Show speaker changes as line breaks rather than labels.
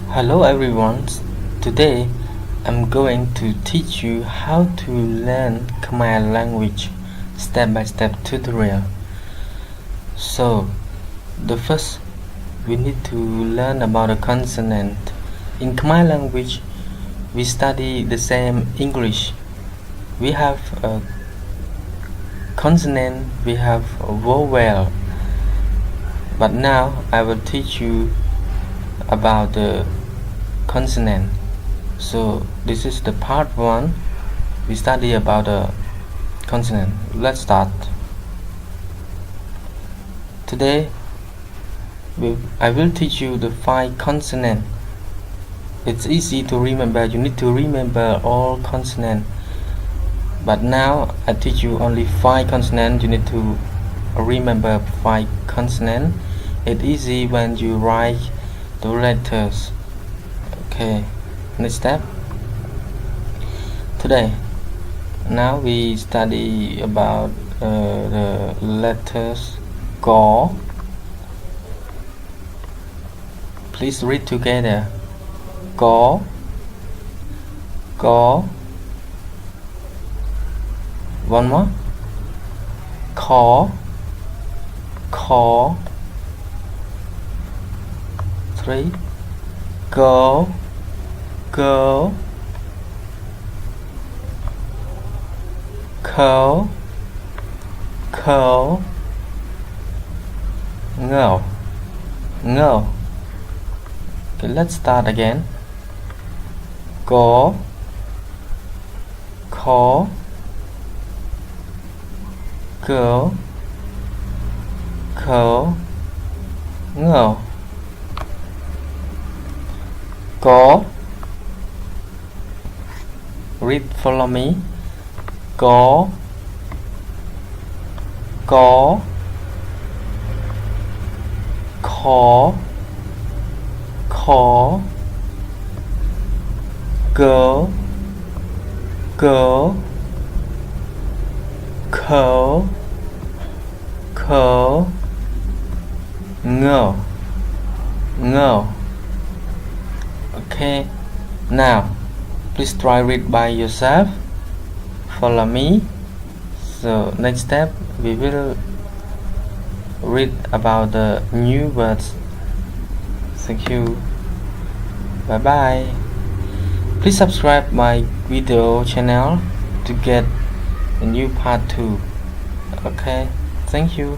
Hello everyone. Today I'm going to teach you how to learn Khmer language step-by-step tutorial. So the first we need to learn about a consonant. In Khmer language we study the same English. We have a consonant, we have a vowel. But now I will teach you about the consonant. So this is the part 1. We study about the consonant. Let's start. Today I will teach you the 5 consonants. It's easy to remember. You need to remember all consonants. But now I teach you only 5 consonants. You need to remember 5 consonants. It's easy when you write the letters. Okay, next step. Today, now we study about the letters Go. Please read together. Go, Go. One more. Kho, Kho. 3. Go, Go. Khâu, Khâu. Ngô, Ngô. Okay, let's start again. Go, Kho, Go, Khâu, Ngô. Go. Read, follow me. Go, Go. Kho, Kho. Go, Go. Khâu, Khâu. Ngô, Ngô. Okay, now please try read by yourself. Follow me. So next step we will read about the new words. Thank you. Bye bye. Please subscribe my video channel to get a new part 2. Okay, thank you.